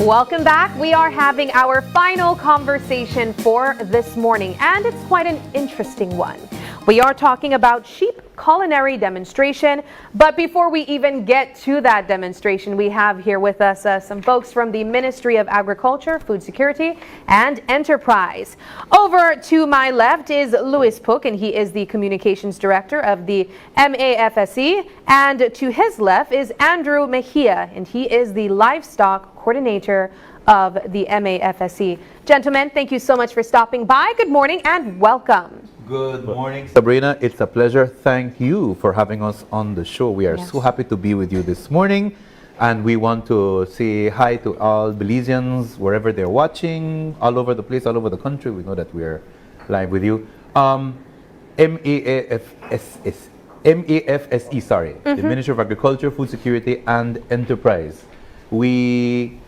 Welcome back. We are having our final conversation for this morning, and it's quite an interesting one. We are talking about sheep culinary demonstration, but before we even get to that demonstration, we have here with us some folks from the Ministry of Agriculture, Food Security, and Enterprise. Over to my left is Louis Pook, and he is the Communications Director of the MAFSE, and to his left is Andrew Mejia, and he is the Livestock Coordinator of the MAFSE. Gentlemen, thank you so much for stopping by. Good morning and welcome. Good morning, Sabrina. It's a pleasure. Thank you for having us on the show. We are so happy to be with you this morning, and we want to say hi to all Belizeans wherever they're watching, all over the place, all over the country. We know that we're live with you. MAFSE, sorry, the Ministry of Agriculture, Food Security, and Enterprise. We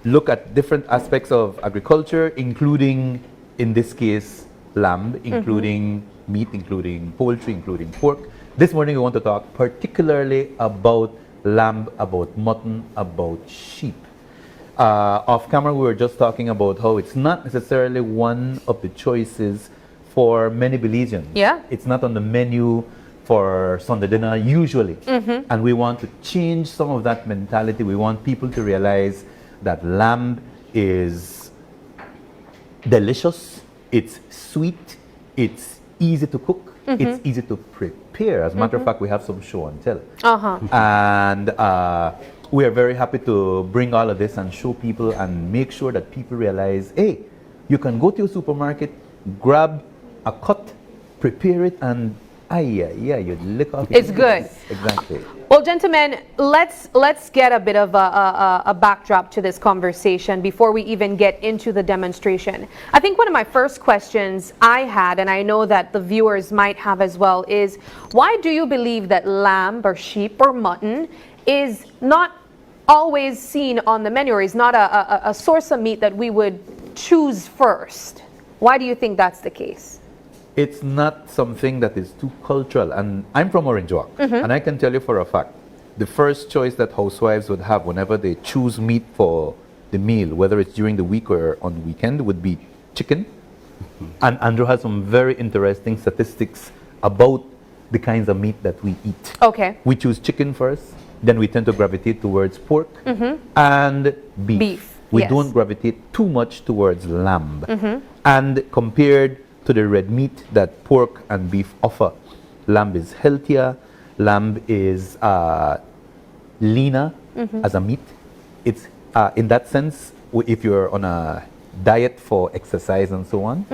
look at different aspects of agriculture, including, in this case, lamb, including meat, including poultry, including pork. This morning we want to talk particularly about lamb, about mutton, about sheep. Off camera we were just talking about how it's not necessarily one of the choices for many Belizeans. Yeah. It's not on the menu for Sunday dinner usually. And we want to change some of that mentality. We want people to realize that lamb is delicious, it's sweet, it's easy to cook, it's easy to prepare. As a matter of fact, we have some show and tell. And we are very happy to bring all of this and show people and make sure that people realize, hey, you can go to your supermarket, grab a cut, prepare it, and you lick off. It's good. Exactly. Well, gentlemen, let's get a bit of a backdrop to this conversation before we even get into the demonstration. I think one of my first questions I had, and I know that the viewers might have as well, is why do you believe that lamb or sheep or mutton is not always seen on the menu, or is not a source of meat that we would choose first? Why do you think that's the case? It's not something that is too cultural. And I'm from Orange Walk, and I can tell you for a fact, the first choice that housewives would have whenever they choose meat for the meal, whether it's during the week or on the weekend, would be chicken. And Andrew has some very interesting statistics about the kinds of meat that we eat. Okay. We choose chicken first, then we tend to gravitate towards pork and beef. We don't gravitate too much towards lamb. And compared to the red meat that pork and beef offer, lamb is healthier, lamb is leaner as a meat. It's in that sense, if you're on a diet for exercise and so on,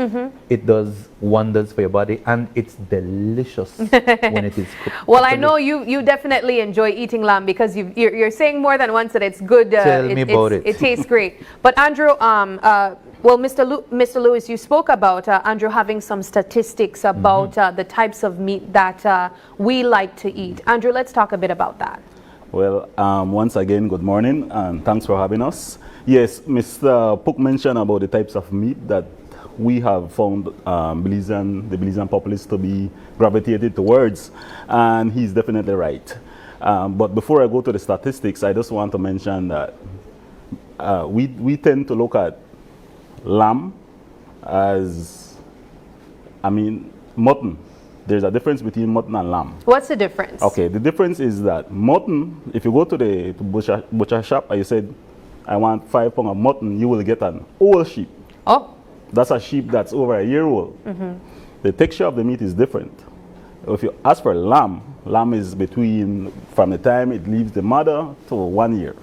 it does wonders for your body, and it's delicious when it is cooked. Well, I know you definitely enjoy eating lamb, because you're saying more than once that it's good. Tell me about it. It tastes great. But Andrew, well, Mr. Lewis, you spoke about Andrew having some statistics about the types of meat that we like to eat. Andrew, let's talk a bit about that. Well, once again, good morning, and thanks for having us. Yes, Mr. Pook mentioned about the types of meat that we have found the Belizean populace to be gravitated towards, and he's definitely right. But before I go to the statistics, I just want to mention that we tend to look at lamb as, mutton. There's a difference between mutton and lamb. What's the difference? Okay, the difference is that mutton, if you go to the butcher shop and you said, I want 5 pounds of mutton, you will get an old sheep. Oh. That's a sheep that's over a year old. The texture of the meat is different. If you ask for lamb, lamb is between, from the time it leaves the mother to 1 year.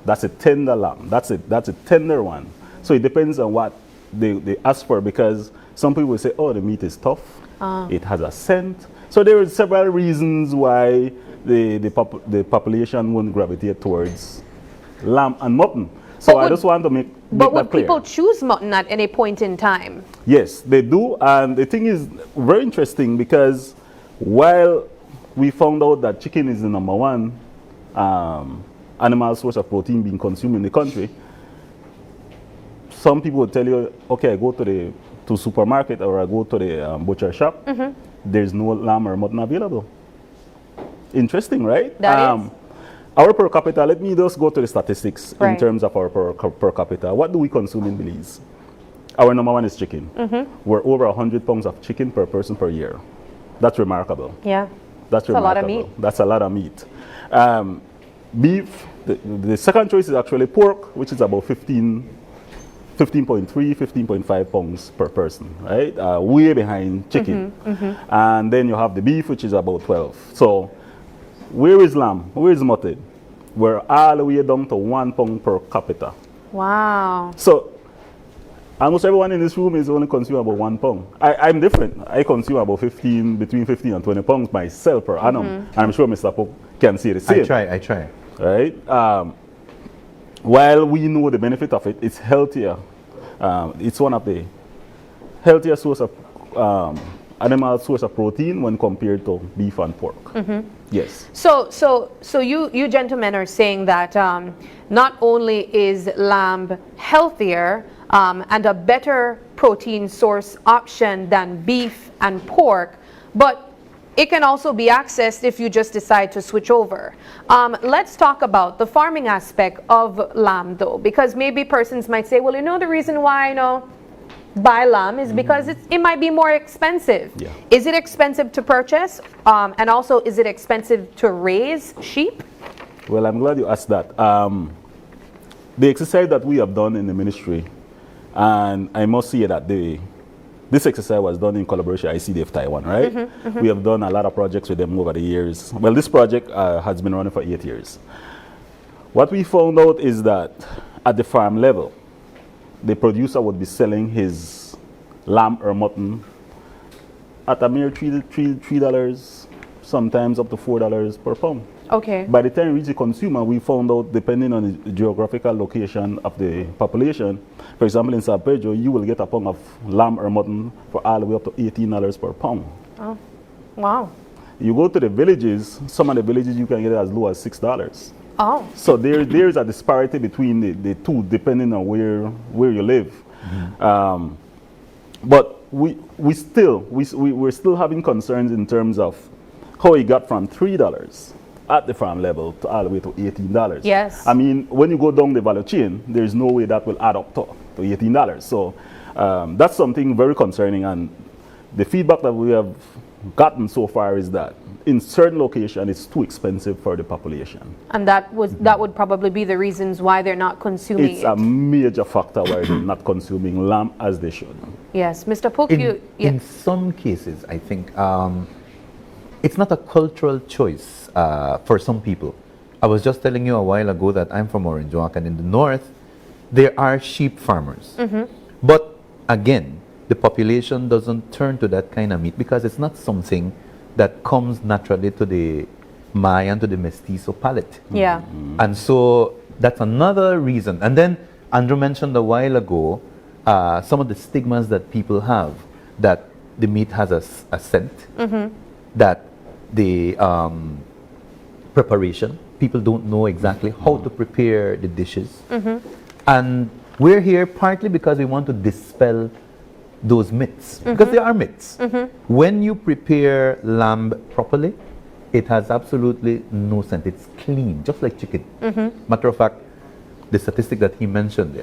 That's a tender lamb. That's a tender one. So it depends on what they ask for, because some people will say, oh, the meat is tough. It has a scent. So there are several reasons why the population won't gravitate towards lamb and mutton. So I just want to make that clear. But would people choose mutton at any point in time? Yes, they do. And the thing is very interesting, because while we found out that chicken is the #1 animal source of protein being consumed in the country, some people would tell you, okay, I go to the supermarket or I go to the butcher shop, there's no lamb or mutton available. Interesting, right? That is. Our per capita, let me just go to the statistics in Right. terms of our per capita. What do we consume in Belize? Our number one is chicken. We're over 100 pounds of chicken per person per year. That's remarkable. Yeah. That's a lot of remarkable. meat. That's a lot of meat. Beef, the second choice is actually pork, which is about 15.3, 15.5 pounds per person, right? Way behind chicken. And then you have the beef, which is about 12. So where is lamb? Where is mutton? We're all the way down to 1 pound per capita. Wow. So almost everyone in this room is only consuming about 1 pound. I'm different. I consume about between 15 and 20 pounds myself per annum. And I'm sure Mr. Pook can see the same. I try. Right? While we know the benefit of it, it's healthier. It's one of the healthier source of animal source of protein when compared to beef and pork. Yes. So you gentlemen are saying that not only is lamb healthier and a better protein source option than beef and pork, but it can also be accessed if you just decide to switch over. Let's talk about the farming aspect of lamb though, because maybe persons might say, well, you know, the reason why I buy lamb is because it might be more expensive. Yeah. Is it expensive to purchase? And also, is it expensive to raise sheep? Well, I'm glad you asked that. The exercise that we have done in the ministry, and I must say that this exercise was done in collaboration with ICDF Taiwan, right? We have done a lot of projects with them over the years. Well, this project has been running for 8 years. What we found out is that at the farm level, the producer would be selling his lamb or mutton at a mere $3, sometimes up to $4 per pound. Okay. By the time we reach the consumer, we found out, depending on the geographical location of the population, for example, in San Pedro, you will get a pound of lamb or mutton for all the way up to $18 per pound. Oh, wow. You go to the villages, some of the villages you can get it as low as $6. Oh. So there is a disparity between the two, depending on where you live. But we're still having concerns in terms of how it got from $3 at the farm level to all the way to $18. Yes. I mean, when you go down the value chain, there's no way that will add up to $18. So that's something very concerning, and the feedback that we have gotten so far is that in certain locations it's too expensive for the population. And that would probably be the reasons why they're not consuming It's it. a major factor why they're not consuming lamb as they should. Yes, Mr. Pook, In some cases, I think it's not a cultural choice for some people. I was just telling you a while ago that I'm from Orange Walk, and in the north, there are sheep farmers. But again, the population doesn't turn to that kind of meat because it's not something that comes naturally to the Mayan, to the mestizo palate. Yeah. And so that's another reason. And then Andrew mentioned a while ago some of the stigmas that people have, that the meat has a scent, that the preparation, people don't know exactly how to prepare the dishes. And we're here partly because we want to dispel those myths, because there are myths. When you prepare lamb properly, it has absolutely no scent. It's clean, just like chicken. Matter of fact, the statistic that he mentioned,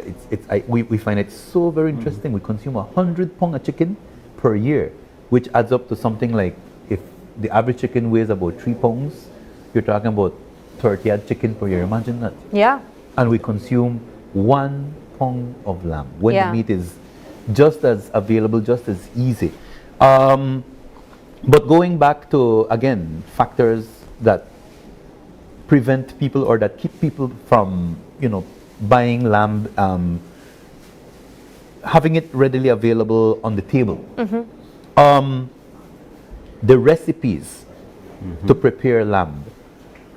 we find it so very interesting. We consume 100 pounds of chicken per year, which adds up to something like, if the average chicken weighs about 3 pounds, you're talking about 30 odd chicken per year. Imagine that. Yeah. And we consume 1 pound of lamb when Yeah. the meat is just as available, just as easy. But going back to, again, factors that prevent people or that keep people from, buying lamb, having it readily available on the table. The recipes to prepare lamb,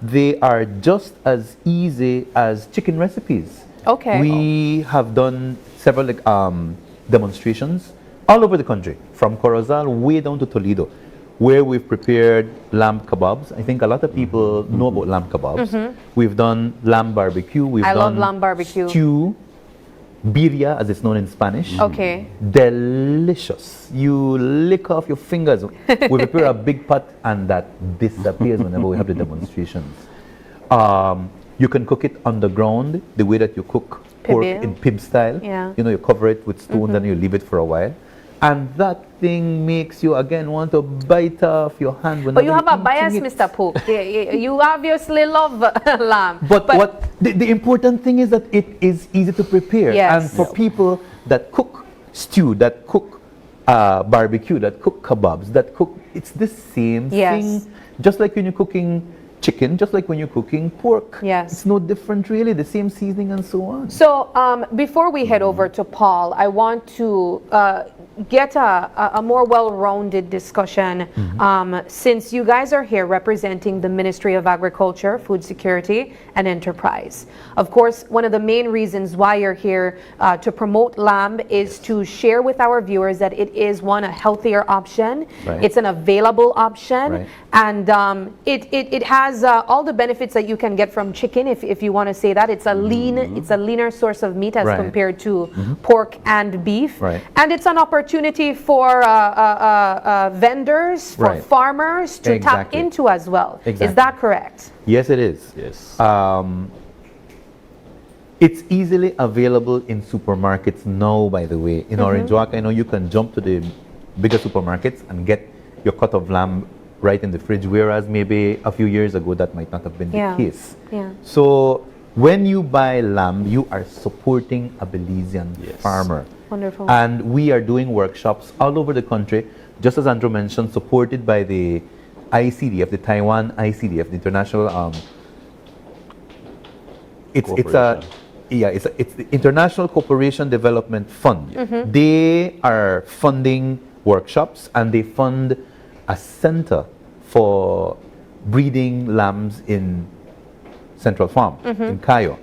they are just as easy as chicken recipes. Okay. We have done several demonstrations all over the country, from Corozal way down to Toledo, where we've prepared lamb kebabs. I think a lot of people know about lamb kebabs. We've done lamb barbecue. I love lamb barbecue. Stew, birria, as it's known in Spanish. Okay. Delicious. You lick off your fingers. We prepare a big pot, and that disappears whenever we have the demonstrations. You can cook it underground, the way that you cook pork Pibil. in pib style. Yeah. You know, you cover it with stones and you leave it for a while. And that thing makes you again want to bite off your hand. But you have a eating bias, it. Mr. Pook. You obviously love lamb. But what the important thing is that it is easy to prepare. Yes. And for people that cook stew, that cook barbecue, that cook kebabs, that cook, it's the same Yes. thing. Just like when you're cooking chicken, just like when you're cooking pork. Yes. It's no different really, the same seasoning and so on. So before we head over to Paul, I want to get a more well-rounded discussion since you guys are here representing the Ministry of Agriculture, Food Security and Enterprise. Of course, one of the main reasons why you're here to promote lamb is to share with our viewers that it is one, a healthier option. Right. It's an available option. Right. And it has all the benefits that you can get from chicken, if you want to say that. It's a it's a leaner source of meat as Right. compared to pork and beef. Right. And it's an opportunity for vendors, for Right. farmers to tap Exactly. into as well. Is Exactly. that correct? Yes, it is. Yes. It's easily available in supermarkets now, by the way. In Orange Walk, I know you can jump to the bigger supermarkets and get your cut of lamb right in the fridge, whereas maybe a few years ago that might not have been Yeah. the case. Yeah. So when you buy lamb, you are supporting a Belizean Yes. farmer. Wonderful. And we are doing workshops all over the country, just as Andrew mentioned, supported by the ICDF, the Taiwan ICDF, the International it's the International Cooperation Development Fund. They are funding workshops and they fund a center for breeding lambs in Central Farm in Cayo.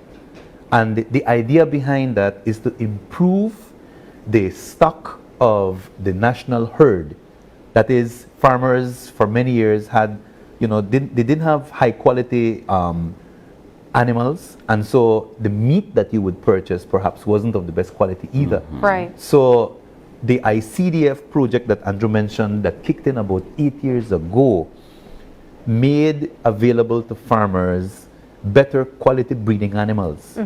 And the idea behind that is to improve the stock of the national herd. That is, farmers for many years had, they didn't have high quality animals, and so the meat that you would purchase perhaps wasn't of the best quality either. Right. So the ICDF project that Andrew mentioned that kicked in about 8 years ago made available to farmers better quality breeding animals.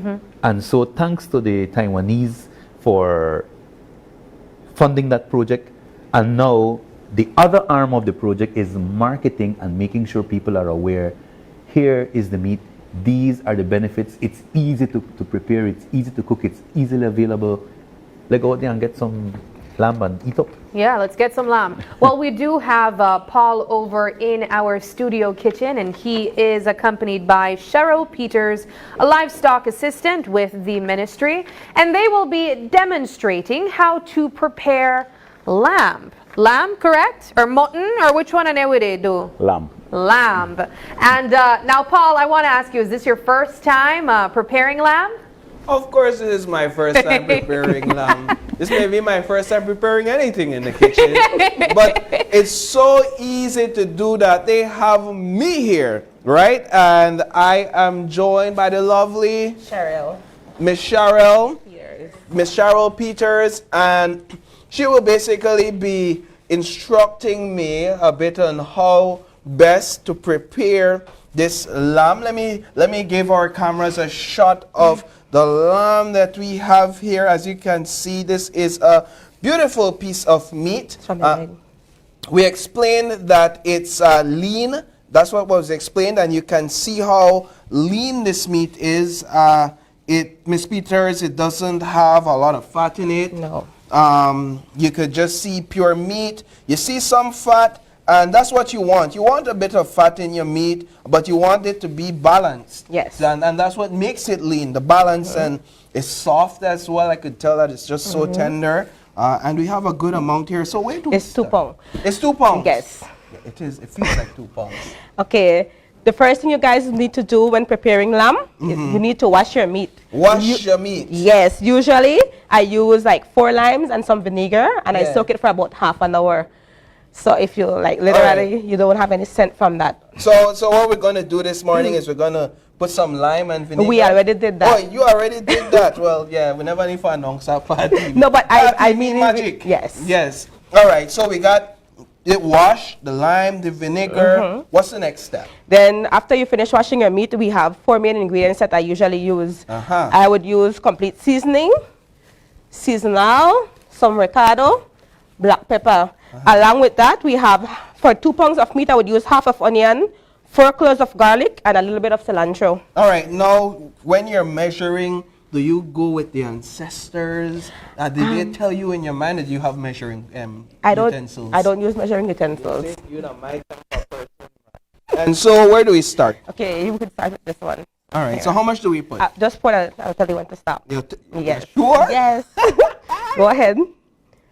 And so thanks to the Taiwanese for funding that project, and now the other arm of the project is marketing and making sure people are aware, here is the meat, these are the benefits, it's easy to prepare, it's easy to cook, it's easily available. Let's go out there and get some lamb and eat up. Yeah, let's get some lamb. Well, we do have Paul over in our studio kitchen, and he is accompanied by Sheryl Peters, a livestock assistant with the ministry, and they will be demonstrating how to prepare lamb. Lamb, correct? Or mutton? Or which one would they do? Lamb. Lamb. And now, Paul, I want to ask you, is this your first time preparing lamb? Of course, it is my first time preparing lamb. This may be my first time preparing anything in the kitchen, but it's so easy to do that. They have me here, right? And I am joined by the lovely Sheryl. Miss Sheryl, Peters. Miss Sheryl Peters, and she will basically be instructing me a bit on how best to prepare this lamb. Let me give our cameras a shot of the lamb that we have here. As you can see, this is a beautiful piece of meat. We explained that it's lean. That's what was explained, and you can see how lean this meat is. Miss Peters, it doesn't have a lot of fat in it. No. You could just see pure meat. You see some fat, and that's what you want. You want a bit of fat in your meat, but you want it to be balanced. Yes. And that's what makes it lean, the balance, and it's soft as well. I could tell that it's just so tender. And we have a good amount here. So where do we It's 2 start? pounds. It's 2 pounds. Yes. Yeah, it is. It feels like 2 pounds. Okay. The first thing you guys need to do when preparing lamb is you need to wash your meat. Wash your meat. Yes. Usually I use like 4 limes and some vinegar, and I Yeah. soak it for about half an hour. So if you like literally you don't have any scent from that. So what we're going to do this morning is we're going to put some lime and vinegar. We already did that. Oh, you already did that. Well, yeah, we never need for a party. No, but I mean magic. yes. Yes. All right. So we got it wash, the lime, the vinegar. What's the next step? Then after you finish washing your meat, we have 4 main ingredients that I usually use. I would use complete seasoning, seasonal, some ricotta, black pepper. Along with that, we have, for 2 pounds of meat, I would use half of onion, 4 cloves of garlic, and a little bit of cilantro. All right, now when you're measuring, do you go with the ancestors? Did they tell you in your mind that you have measuring utensils? I don't use measuring utensils. You're not my type of person. And so where do we start? Okay, you could start with this one. All right, so how much do we put? Just put I'll tell you when to stop. Yes. Sure? Yes. Go ahead. A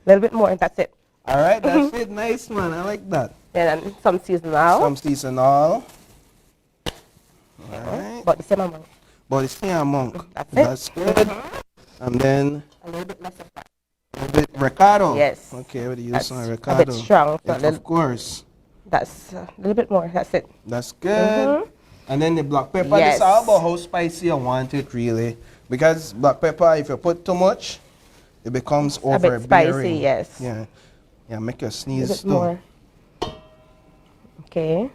little bit more, and that's it. All right, that's it. Nice, man. I like that. Then some seasonal. Some seasonal. All right. About the same amount. But it's here monk. That's it. Good. And then A little bit less of that. a bit ricotta. Yes. Okay, what do you use That's some a ricotta? bit strong. So Yes, of course. That's a little bit more. That's it. That's good. And then the black pepper. Yes. It's all about how spicy I want it, really. Because black pepper, if you put too much, it becomes A bit spicy, overbearing. yes. Yeah. Yeah, make you A sneeze bit too. more. Okay.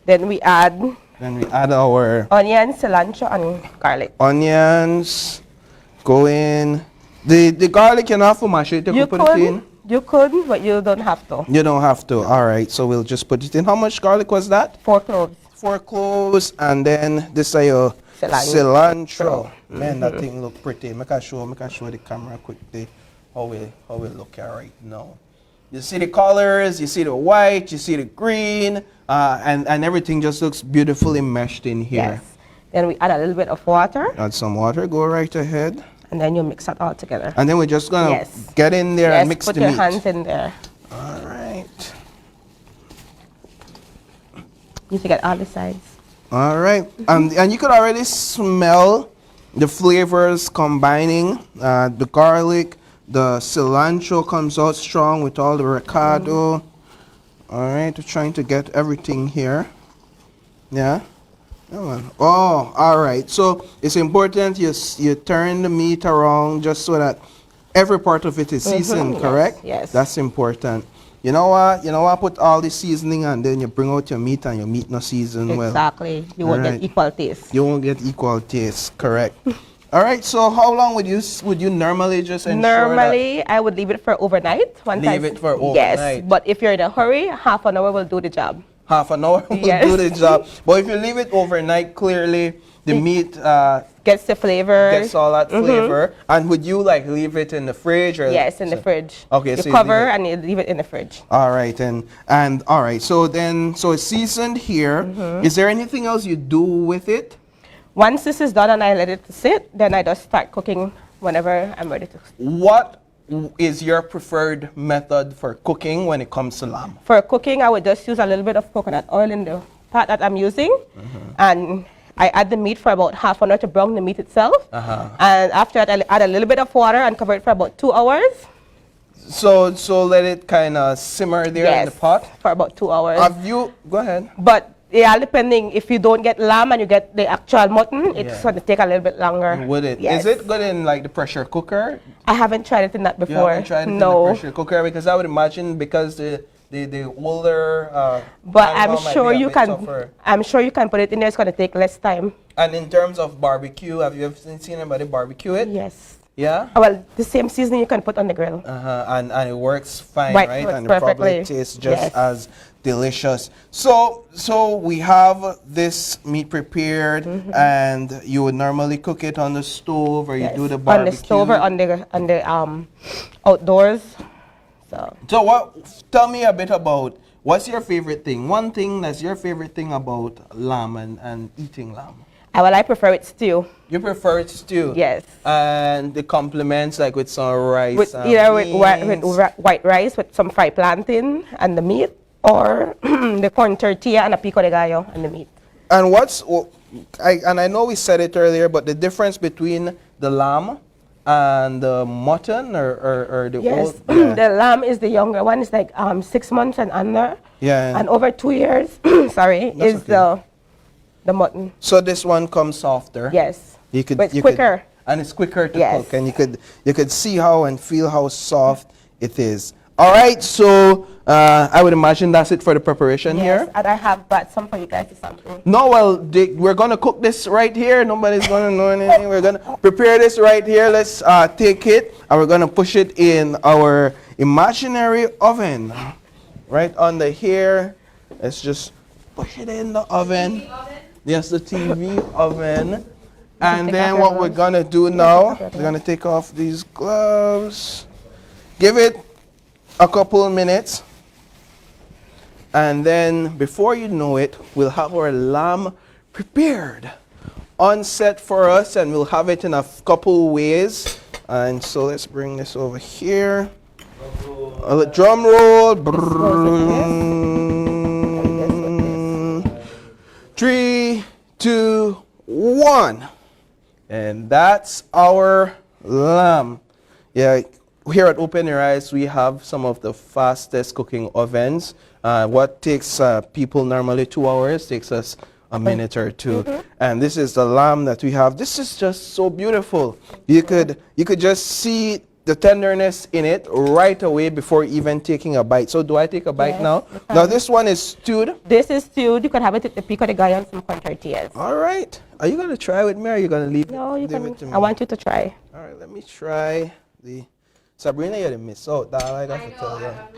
Then we add Then we add our onion, cilantro, and garlic. onions. Go in. The garlic, you have to mash it. You can put it in. You could, but you don't have to. You don't have to. All right, so we'll just put it in. How much garlic was that? 4 cloves. 4 cloves, and then this is your cilantro. Man, that thing look pretty. Make I show the camera quickly how we look at right now. You see the colors, you see the white, you see the green, and everything just looks beautifully meshed in here. Yes. Then we add a little bit of water, Add some water. Go right ahead. and then you mix that all together. And then we're just gonna Yes. get in there and mix put the your meat. hands in there. All right. You to get all the sides. All right. And you could already smell the flavors combining. The garlic, the cilantro comes out strong with all the ricotta. All right. We're trying to get everything here. Yeah. Come on. Oh, all right. So it's important you turn the meat around just so that every part of it is seasoned, Yes, correct? yes. That's important. You know what? Put all the seasoning and then you bring out your meat and your meat not seasoned well. Exactly. You won't Alright. get equal taste. You won't get equal taste, correct? All right. So how long would you normally just ensure Normally, I would leave it for overnight. Leave it for Yes, overnight. but if you're in a hurry, half an hour will do the job. half an hour will Yes. do the job? But if you leave it overnight, clearly the meat Gets the flavor. gets all that flavor. And would you leave it in the fridge or? Yes, in the fridge. Okay, You so you cover leave it- and you leave it in the fridge. All right, and all right. So it's seasoned here. Is there anything else you do with it? Once this is done and I let it sit, then I just start cooking whenever I'm ready to. What is your preferred method for cooking when it comes to lamb? For cooking, I would just use a little bit of coconut oil in the pot that I'm using, and I add the meat for about half an hour to brown the meat itself. And after that, I add a little bit of water and cover it for about 2 hours. So let it kind of simmer there in the pot. For about 2 hours. Go ahead. But yeah, depending if you don't get lamb and you get the actual mutton, it's going to take a little bit longer. Would it? Yes. Is it good in the pressure cooker? I haven't tried it in that You before. haven't tried it No. in the pressure cooker because I would imagine because the older. But animal I'm might sure be a you bit can. tougher. I'm sure you can put it in there. It's going to take less time. And in terms of barbecue, have you ever seen anybody barbecue it? Yes. Yeah. Well, the same seasoning you can put on the grill. And it works fine, Right, right? works And it probably perfectly. tastes just Yes. as delicious. So we have this meat prepared, and you would normally cook it on the stove, or you Yes. do the on barbecue the stove or on the outdoors. So So tell me a bit about what's your favorite thing? One thing that's your favorite thing about lamb and eating lamb. I prefer it stew. You prefer it stew? Yes. And the complements like with some rice. With and either with beans. white rice with some fried plantain and the meat, or the corn tortilla and a pico de gallo and the meat. And I know we said it earlier, but the difference between the lamb and the mutton or the Yes, old. Yeah. the lamb is the younger one. It's like 6 months and under. Yeah. And over 2 years, sorry, That's is okay. the mutton. So this one comes softer. Yes. You could, But it's you could- quicker. and it's quicker to Yes. cook, and you could see how and feel how soft it is. All right, so I would imagine that's it for the preparation here. And I have brought some for you guys to sample. No, well, we're going to cook this right here. Nobody's going to know anything. We're going to prepare this right here. Let's take it, and we're going to push it in our imaginary oven. Right under here. Let's just push it in the oven. Yes, the TV oven. And then what we're going to do now, we're going to take off these gloves. Give it a couple minutes. And then before you know it, we'll have our lamb prepared on set for us, and we'll have it in a couple ways. And so let's bring this over here. A drum roll. 3, 2, 1. And that's our lamb. Yeah, here at Open Your Eyes, we have some of the fastest cooking ovens. What takes people normally 2 hours takes us a minute or two. And this is the lamb that we have. This is just so beautiful. You could just see the tenderness in it right away before even taking a bite. So do I take a bite now? Now this one is stewed. This is stewed. You can have it with the pico de gallo and some corn tortillas. All right. Are you going to try with me, or are you going to leave, No, you leave can. it to me? I want you to try. All right, let me try the... Sabrina, you're the miss out. That I got to tell you. I'm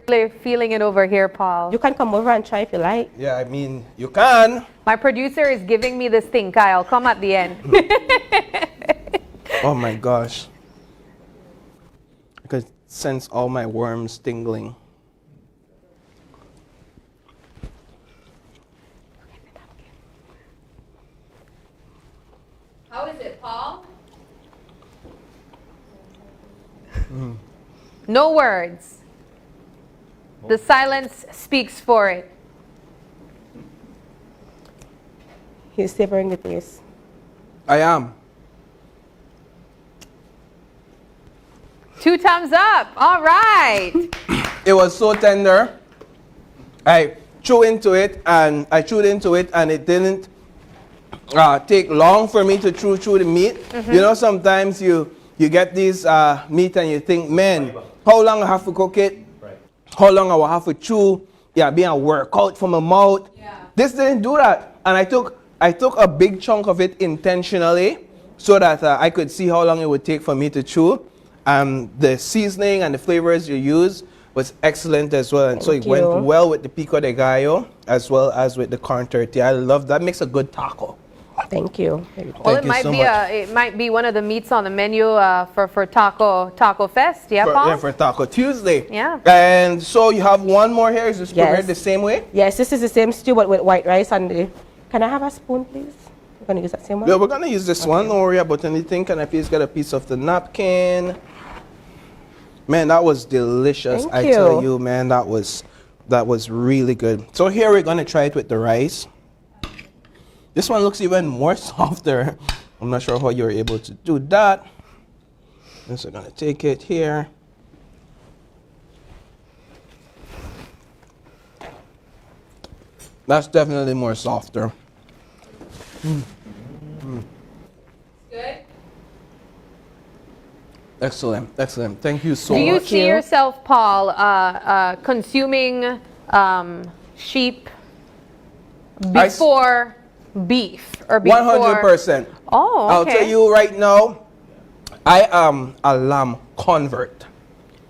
really feeling it over here, Paul. You can come over and try if you like. Yeah, I mean, you can. My producer is giving me this thing, Kyle. Come at the end. Oh my gosh. I could sense all my worms tingling. How is it, Paul? No words. The silence speaks for it. He's savoring the taste. I am. 2 thumbs up. All right. It was so tender. I chewed into it, and it didn't take long for me to chew the meat. You know, sometimes you get these meat and you think, man, how long I have to cook it? How long I will have to chew? Yeah, being a workout for my mouth. Yeah. This didn't do that, and I took a big chunk of it intentionally so that I could see how long it would take for me to chew. The seasoning and the flavors you use was excellent as well, and so it went well with the pico de gallo as well as with the corn tortilla. I love that. Makes a good taco. Thank you. Well, it might be one of the meats on the menu for Taco Fest. Yeah, Paul? For Taco Tuesday. Yeah. And so you have one more here. Is this prepared the same way? Yes, this is the same stew but with white rice and the... Can I have a spoon, please? We're going to use that same one? Yeah, we're going to use this one. Don't worry about anything. Can I please get a piece of the napkin? Man, that was delicious. Thank you. Tell you, man, that was really good. So here we're going to try it with the rice. This one looks even more softer. I'm not sure how you're able to do that. And so I'm going to take it here. That's definitely more softer. Good. Excellent, excellent. Thank you so Do much. you see yourself, Paul, consuming sheep before beef or before? 100%. Oh, okay. I'll tell you right now, I am a lamb convert.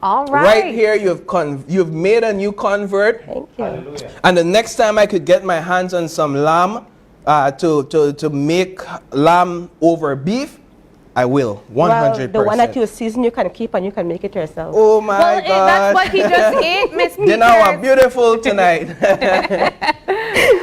All right. Right here, you've made a new convert. Thank you. And the next time I could get my hands on some lamb to make lamb over beef, I will, 100%. Well, the one that you season, you can keep and you can make it yourself. Oh my God. That's what he just ate, Miss Peters. Dinner was beautiful tonight.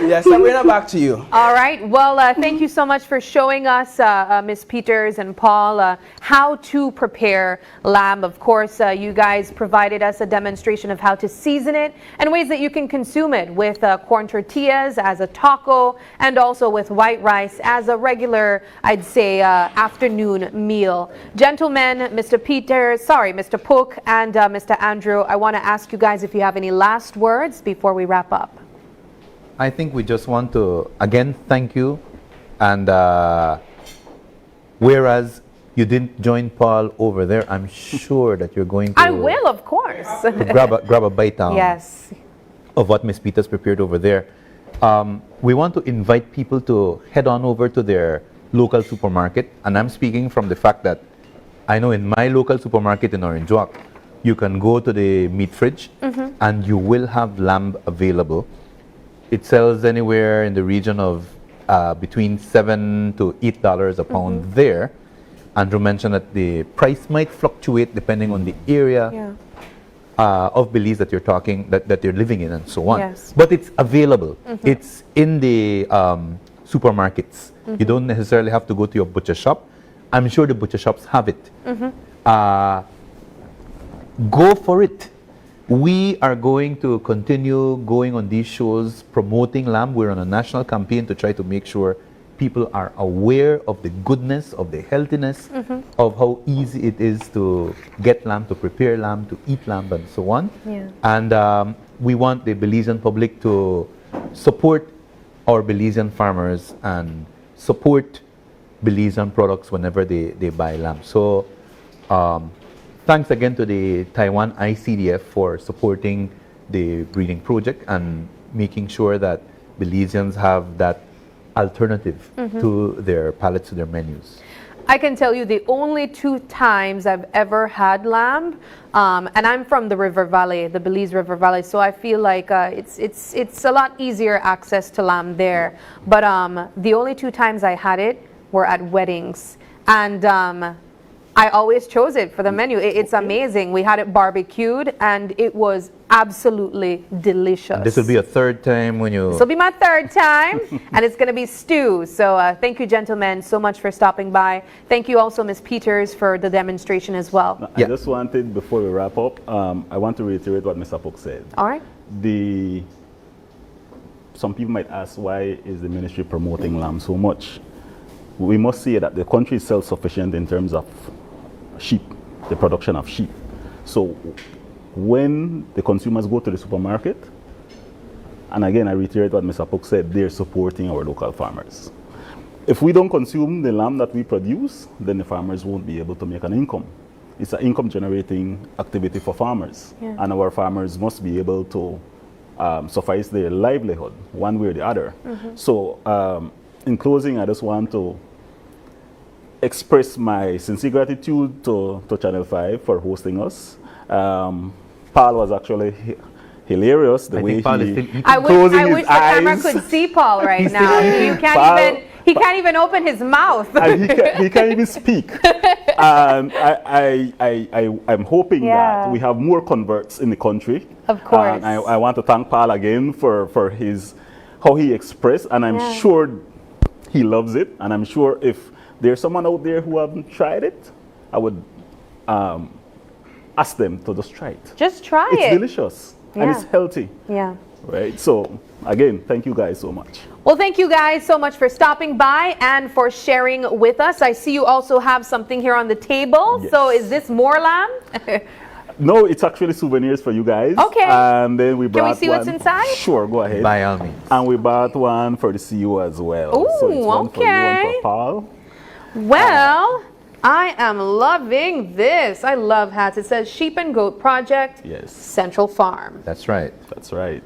Yes, Sabrina, back to you. All right. Well, thank you so much for showing us, Miss Peters and Paul, how to prepare lamb. Of course, you guys provided us a demonstration of how to season it and ways that you can consume it with corn tortillas as a taco and also with white rice as a regular, I'd say, afternoon meal. Gentlemen, Mr. Pook and Mr. Andrew, I want to ask you guys if you have any last words before we wrap up. I think we just want to, again, thank you. And whereas you didn't join Paul over there, I'm sure that you're going to, I will, of course. to grab a bite Yes. of what Miss Peters prepared over there. We want to invite people to head on over to their local supermarket, and I'm speaking from the fact that I know in my local supermarket in Orange Walk, you can go to the meat fridge and you will have lamb available. It sells anywhere in the region of between $7 to $8 a pound there. Andrew mentioned that the price might fluctuate depending on the area of Belize that you're talking, that you're living in and so on. Yes. But it's available. It's in the supermarkets. You don't necessarily have to go to your butcher shop. I'm sure the butcher shops have it. Go for it. We are going to continue going on these shows promoting lamb. We're on a national campaign to try to make sure people are aware of the goodness, of the healthiness, of how easy it is to get lamb, to prepare lamb, to eat lamb, and so on. Yeah. And we want the Belizean public to support our Belizean farmers and support Belizean products whenever they buy lamb. So thanks again to the Taiwan ICDF for supporting the breeding project and making sure that Belizeans have that alternative to their palates, to their menus. I can tell you the only 2 times I've ever had lamb, and I'm from the River Valley, the Belize River Valley, so I feel like it's a lot easier access to lamb there. But the only 2 times I had it were at weddings, and I always chose it for the menu. It's amazing. We had it barbecued, and it was absolutely delicious. This will be a 3rd time when you... This will be my 3rd time, and it's going to be stew. So thank you, gentlemen, so much for stopping by. Thank you also, Ms. Peters, for the demonstration as well. I just wanted, before we wrap up, I want to reiterate what Mr. Pook said. All right. Some people might ask, why is the ministry promoting lamb so much? We must say that the country is self-sufficient in terms of sheep, the production of sheep. So when the consumers go to the supermarket, and again I reiterate what Mr. Pook said, they're supporting our local farmers. If we don't consume the lamb that we produce, then the farmers won't be able to make an income. It's an income generating activity for farmers, and our farmers must be able to suffice their livelihood one way or the other. So in closing, I just want to express my sincere gratitude to Channel 5 for hosting us. Paul was actually hilarious the way I wish the camera could see Paul right now. He can't even open his mouth. And he can't even speak. And I'm hoping that we have more converts in the country. Of course. And I want to thank Paul again for how he expressed, and I'm sure he loves it. And I'm sure if there's someone out there who haven't tried it, I would ask them to just try it. Just try it. It's delicious and it's healthy. Yeah. Right. So again, thank you guys so much. Well, thank you guys so much for stopping by and for sharing with us. I see you also have something here on the table. Yes. So is this more lamb? No, it's actually souvenirs for you guys. Okay. And then we brought Can we see what's inside? Sure, go ahead. By all means. And we bought one for the CEO as well. Ooh, so it's one for you, okay. one for Paul. Well, I am loving this. I love hats. It says Sheep and Goat Project, Yes. Central Farm. That's right. That's right.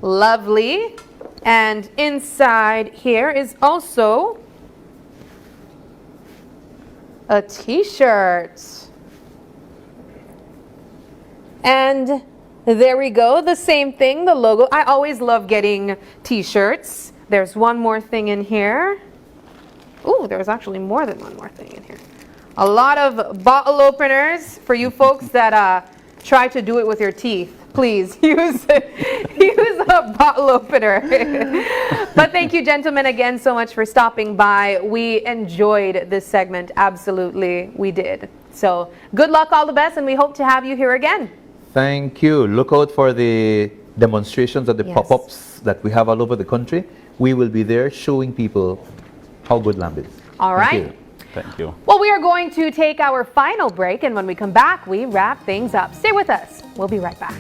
Lovely. And inside here is also a t-shirt. And there we go, the same thing, the logo. I always love getting t-shirts. There's one more thing in here. Ooh, there's actually more than one more thing in here. A lot of bottle openers for you folks that try to do it with your teeth. Please use a bottle opener. But thank you, gentlemen, again so much for stopping by. We enjoyed this segment. Absolutely, we did. So good luck, all the best, and we hope to have you here again. Thank you. Look out for the demonstrations at the pop-ups that we have all over the country. We will be there showing people how good lamb is. All right. Thank you. Well, we are going to take our final break, and when we come back, we wrap things up. Stay with us. We'll be right back.